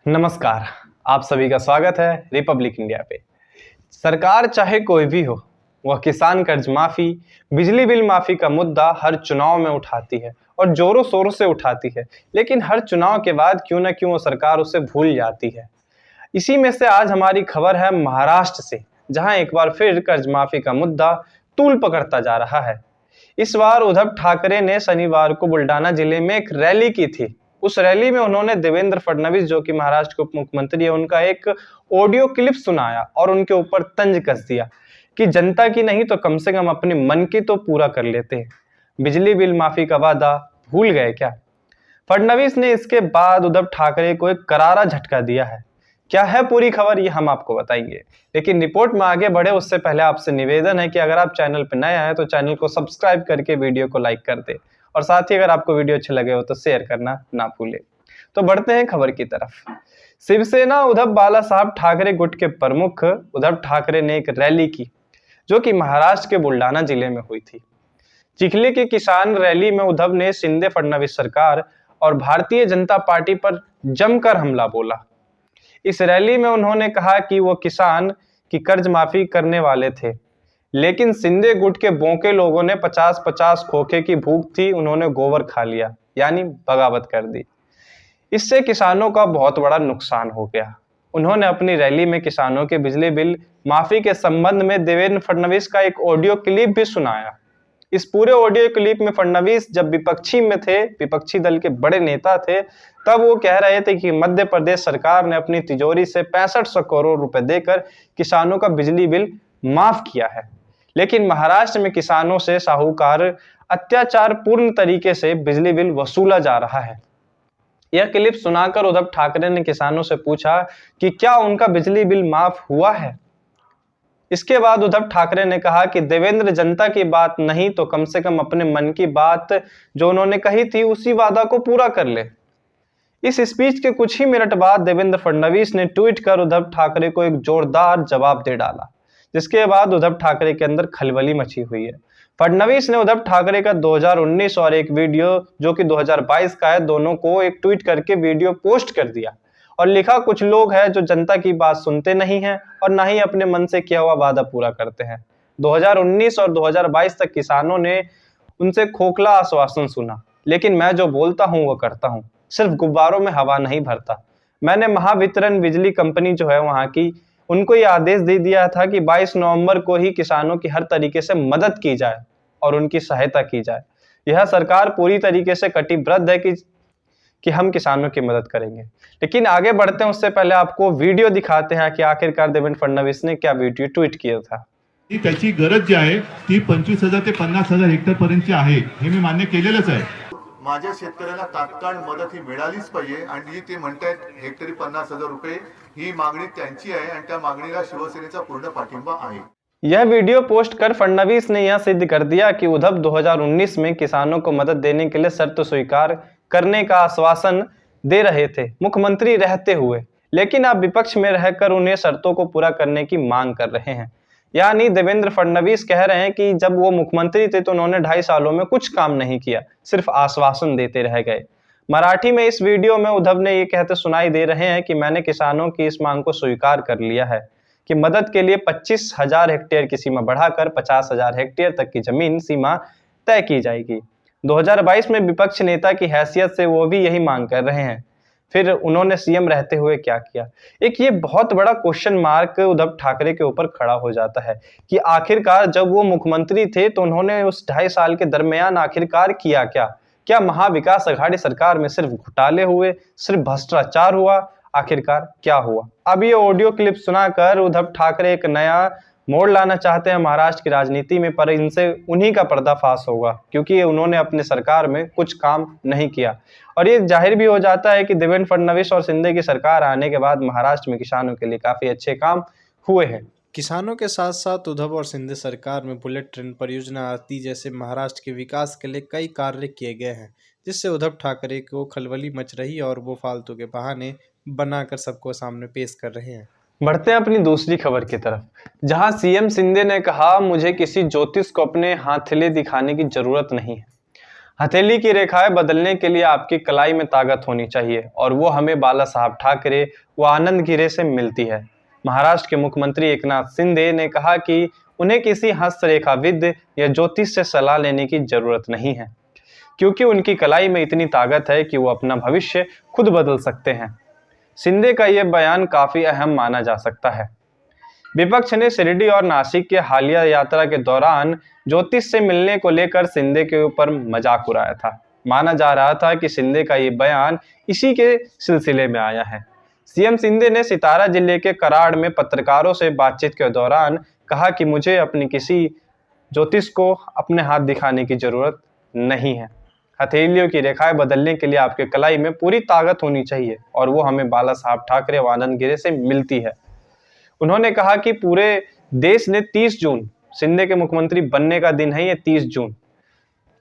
नमस्कार। आप सभी का स्वागत है रिपब्लिक इंडिया पे। सरकार चाहे कोई भी हो, वह किसान कर्ज माफी, बिजली बिल माफी का मुद्दा हर चुनाव में उठाती है और जोरों शोरों से उठाती है। लेकिन हर चुनाव के बाद क्यों न क्यों वो सरकार उसे भूल जाती है। इसी में से आज हमारी खबर है महाराष्ट्र से, जहां एक बार फिर कर्ज माफी का मुद्दा तूल पकड़ता जा रहा है। इस बार उद्धव ठाकरे ने शनिवार को बुल्डाना जिले में एक रैली की थी। उस रैली में उन्होंने देवेंद्र फडणवीस, जो कि महाराष्ट्र के उप मुख्यमंत्री है, उनका एक ऑडियो क्लिप सुनाया और उनके ऊपर तंज कस दिया कि जनता की नहीं तो कम से कम अपने मन की तो पूरा कर लेते हैं। बिजली बिल माफी का वादा भूल गए क्या? फडणवीस ने इसके बाद उद्धव ठाकरे को एक करारा झटका दिया है। क्या है पूरी खबर, ये हम आपको बताएंगे। लेकिन रिपोर्ट में आगे बढ़े उससे पहले आपसे निवेदन है कि अगर आप चैनल पर नए आए तो चैनल को सब्सक्राइब करके वीडियो को लाइक कर दे और साथ ही अगर आपको वीडियो अच्छे लगे हो तो शेयर करना ना भूले। तो बढ़ते हैं खबर की तरफ। शिवसेना उद्धव बाला साहब ठाकरे गुट के प्रमुख उद्धव ठाकरे ने एक रैली की, जो कि महाराष्ट्र के बुल्डाना जिले में हुई थी। चिखली की किसान रैली में उद्धव ने शिंदे फडणवीस सरकार और भारतीय जनता पार्टी पर जमकर हमला बोला। इस रैली में उन्होंने कहा कि वो किसान की कर्ज माफी करने वाले थे, लेकिन शिंदे गुट के बोके लोगों ने 50-50 खोखे की भूख थी, उन्होंने गोबर खा लिया, यानी बगावत कर दी। इससे किसानों का बहुत बड़ा नुकसान हो गया। उन्होंने अपनी रैली में किसानों के बिजली बिल माफी के संबंध में देवेंद्र फडणवीस का एक ऑडियो क्लिप भी सुनाया। इस पूरे ऑडियो क्लिप में फडणवीस जब विपक्षी में थे, विपक्षी दल के बड़े नेता थे, तब वो कह रहे थे कि मध्य प्रदेश सरकार ने अपनी तिजोरी से 6500 करोड़ रुपए देकर किसानों का बिजली बिल माफ किया है। लेकिन महाराष्ट्र में किसानों से साहूकार अत्याचार पूर्ण तरीके से बिजली बिल वसूला जा रहा है। यह क्लिप सुनाकर उद्धव ठाकरे ने किसानों से पूछा कि क्या उनका बिजली बिल माफ हुआ है। इसके बाद उद्धव ठाकरे ने कहा कि देवेंद्र जनता की बात नहीं तो कम से कम अपने मन की बात जो उन्होंने कही थी उसी वादा को पूरा कर ले। इस स्पीच के कुछ ही मिनट बाद देवेंद्र फडणवीस ने ट्वीट कर उद्धव ठाकरे को एक जोरदार जवाब दे डाला, जिसके बाद उद्धव ठाकरे के अंदर खलबली मची हुई है। फडणवीस ने उद्धव ठाकरे का 2019 और एक वीडियो जो कि 2022 का है, दोनों को एक ट्वीट करके वीडियो पोस्ट कर दिया और लिखा, कुछ लोग हैं जो जनता की बात सुनते नहीं हैं और ना ही अपने मन से किया हुआ वादा पूरा करते हैं। 2019 और 2022 तक किसानों ने उनसे खोखला आश्वासन सुना, लेकिन मैं जो बोलता हूं वो करता हूं, सिर्फ गुब्बारों में हवा नहीं भरता। मैंने महावितरण बिजली कंपनी जो है वहां की, उनको ये आदेश दे दिया था कि 22 नवंबर को ही किसानों की हर तरीके से मदद की जाए और उनकी सहायता की जाए। यह सरकार पूरी तरीके से कटिबद्ध है कि हम किसानों की मदद करेंगे। लेकिन आगे बढ़ते हैं उससे पहले आपको वीडियो दिखाते हैं कि आखिरकार देवेंद्र फडणवीस ने क्या वीडियो ट्वीट किया था। त्याची गरज जी आहे ती 25,000 ते 50,000 हेक्टर पर्यंतची आहे, हे मी मान्य केलेलंच आहे। माझ्या शेतकऱ्याला तात्काळ मदत ही मिळालीच पाहिजे आणि ते म्हणतात हेक्टरी 50,000 रुपये ही मागणी त्यांची आहे आणि त्या मागणीला शिवसेनेचा पूर्ण पाठिंबा आहे। यह वीडियो पोस्ट कर फडणवीस ने यह सिद्ध कर दिया कि उद्धव 2019 में किसानों को मदद देने के लिए शर्त स्वीकार करने का आश्वासन दे रहे थे मुख्यमंत्री रहते हुए, लेकिन अब विपक्ष में रहकर उन्हें शर्तों को पूरा करने की मांग कर रहे हैं। यानी देवेंद्र फडणवीस कह रहे हैं कि जब वो मुख्यमंत्री थे तो उन्होंने 2.5 सालों में कुछ काम नहीं किया, सिर्फ आश्वासन देते रह गए। मराठी में इस वीडियो में उद्धव ने ये कहते सुनाई दे रहे हैं कि मैंने किसानों की इस मांग को स्वीकार कर लिया है कि मदद के लिए 25,000 हेक्टेयर की सीमा बढ़ाकर 50,000 हेक्टेयर तक की जमीन सीमा तय की जाएगी। 2022 में विपक्ष नेता की हैसियत से वो भी यही मांग कर रहे हैं। फिर उन्होंने सीएम रहते हुए क्या किया? एक ये बहुत बड़ा क्वेश्चन मार्क उद्धव ठाकरे के ऊपर खड़ा हो जाता है कि आखिरकार जब वो मुख्यमंत्री थे तो उन्होंने उस 2.5 साल के दरमियान आखिरकार किया क्या? क्या महाविकास अघाड़ी सरकार में सिर्फ घोटाले हुए, सिर्फ भ्रष्टाचार हुआ? आखिरकार क्या हुआ? अब ये ऑडियो क्लिप सुनाकर उद्धव ठाकरे एक नया मोड़ लाना चाहते हैं महाराष्ट्र की राजनीति में, पर इनसे उन्हीं का पर्दाफाश होगा क्योंकि उन्होंने अपने सरकार में कुछ काम नहीं किया। और ये जाहिर भी हो जाता है कि देवेंद्र फडणवीस और शिंदे की सरकार आने के बाद महाराष्ट्र में किसानों के लिए काफी अच्छे काम हुए हैं। किसानों के साथ साथ उद्धव और शिंदे सरकार में बुलेट ट्रेन परियोजना आदि जैसे महाराष्ट्र के विकास के लिए कई कार्य किए गए हैं, जिससे उद्धव ठाकरे को खलबली मच रही और वो फालतू के बहाने बनाकर सबको सामने पेश कर रहे हैं। बढ़ते हैं अपनी दूसरी खबर की तरफ, जहां सीएम शिंदे ने कहा, मुझे किसी ज्योतिष को अपने हाथले दिखाने की जरूरत नहीं है। हथेली की रेखाएं बदलने के लिए आपकी कलाई में ताकत होनी चाहिए और वो हमें बाला साहब ठाकरे व आनंद गिरे से मिलती है। महाराष्ट्र के मुख्यमंत्री एकनाथ शिंदे ने कहा कि उन्हें किसी हस्तरेखाविद या ज्योतिष से सलाह लेने की जरूरत नहीं है, क्योंकि उनकी कलाई में इतनी ताकत है कि वो अपना भविष्य खुद बदल सकते हैं। शिंदे का यह बयान काफी अहम माना जा सकता है। विपक्ष ने शिरडी और नासिक के हालिया यात्रा के दौरान ज्योतिष से मिलने को लेकर शिंदे के ऊपर मजाक उड़ाया था। माना जा रहा था कि शिंदे का ये बयान इसी के सिलसिले में आया है। सीएम शिंदे ने सितारा जिले के कराड़ में पत्रकारों से बातचीत के दौरान कहा कि मुझे अपनी किसी ज्योतिष को अपने हाथ दिखाने की जरूरत नहीं है। हथेलियों की रेखाएं बदलने के लिए आपके कलाई में पूरी ताकत होनी चाहिए और वो हमें बाला साहब ठाकरे व आनंद गिरे से मिलती है। उन्होंने कहा कि पूरे देश ने 30 जून शिंदे के मुख्यमंत्री बनने का दिन है, ये 30 जून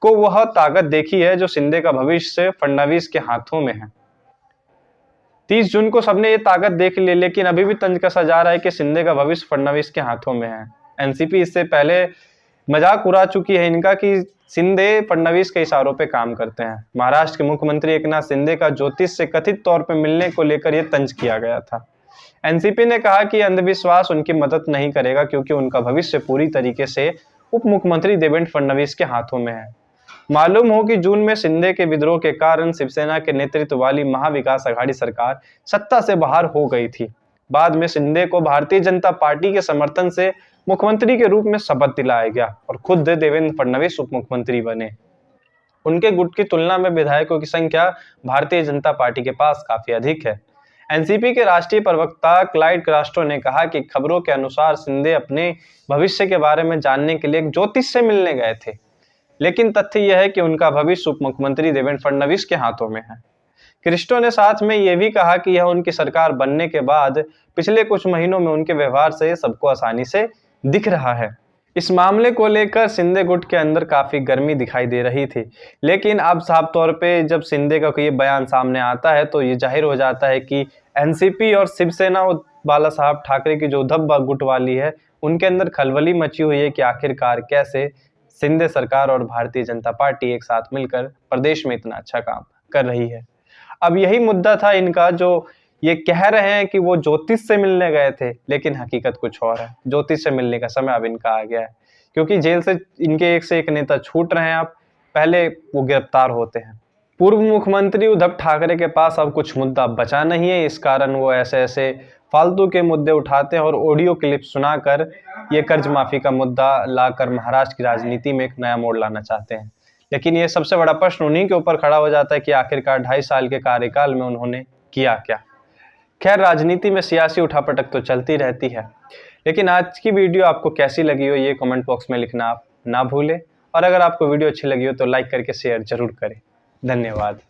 को वह ताकत देखी है जो शिंदे का भविष्य फडणवीस के हाथों में है। 30 जून को सबने ये ताकत देख ली, लेकिन अभी भी तंज कसा जा रहा है कि शिंदे का भविष्य फडणवीस के हाथों में है। एनसीपी इससे पहले मजाक उड़ा चुकी है इनका कि शिंदे फडणवीस के इशारों पे काम करते हैं। महाराष्ट्र के मुख्यमंत्री एकनाथ शिंदे का ज्योतिष से कथित तौर पर मिलने को लेकर यह तंज किया गया था। एनसीपी ने कहा कि अंधविश्वास उनकी मदद नहीं करेगा, क्योंकि उनका भविष्य पूरी तरीके से उप मुख्यमंत्री देवेंद्र फडणवीस के हाथों में है। मालूम हो कि जून में शिंदे के विद्रोह के कारण शिवसेना के नेतृत्व वाली महाविकास आघाड़ी सरकार सत्ता से बाहर हो गई थी। बाद में शिंदे को भारतीय जनता पार्टी के समर्थन से मुख्यमंत्री के रूप में शपथ दिलाया गया और खुद देवेंद्र फडणवीस उप मुख्यमंत्री बने। उनके गुट की तुलना में विधायकों की संख्या भारतीय जनता पार्टी के पास काफी अधिक है। एनसीपी के राष्ट्रीय प्रवक्ता क्लाइड क्रास्टो ने कहा कि खबरों के अनुसार शिंदे अपने भविष्य के बारे में जानने के लिए एक ज्योतिष से मिलने गए थे, लेकिन तथ्य यह है कि उनका भविष्य उप मुख्यमंत्री देवेंद्र फडणवीस के हाथों में है। क्रिस्टो ने साथ में यह भी कहा कि यह उनकी सरकार बनने के बाद पिछले कुछ महीनों में उनके व्यवहार से सबको आसानी से दिख रहा है। इस मामले को लेकर शिंदे गुट के अंदर काफी गर्मी दिखाई दे रही थी, लेकिन अब साफ तौर पे जब शिंदे का ये बयान सामने आता है तो ये जाहिर हो जाता है कि एनसीपी और शिवसेना और बाला साहब ठाकरे की जो उद्धव गुट वाली है, उनके अंदर खलबली मची हुई है कि आखिरकार कैसे शिंदे सरकार और भारतीय जनता पार्टी एक साथ मिलकर प्रदेश में इतना अच्छा काम कर रही है। अब यही मुद्दा था इनका, जो ये कह रहे हैं कि वो ज्योतिष से मिलने गए थे, लेकिन हकीकत कुछ और है। ज्योतिष से मिलने का समय अब इनका आ गया है, क्योंकि जेल से इनके एक से एक नेता छूट रहे हैं। अब पहले वो गिरफ्तार होते हैं। पूर्व मुख्यमंत्री उद्धव ठाकरे के पास अब कुछ मुद्दा बचा नहीं है, इस कारण वो ऐसे ऐसे फालतू के मुद्दे उठाते हैं और ऑडियो क्लिप सुनाकर ये कर्ज माफी का मुद्दा लाकर महाराष्ट्र की राजनीति में एक नया मोड़ लाना चाहते हैं। लेकिन ये सबसे बड़ा प्रश्न उन्हीं के ऊपर खड़ा हो जाता है कि आखिरकार 2.5 साल के कार्यकाल में उन्होंने किया क्या। खैर, राजनीति में सियासी उठापटक तो चलती रहती है, लेकिन आज की वीडियो आपको कैसी लगी हो ये कमेंट बॉक्स में लिखना आप ना भूलें। और अगर आपको वीडियो अच्छी लगी हो तो लाइक करके शेयर जरूर करें। धन्यवाद।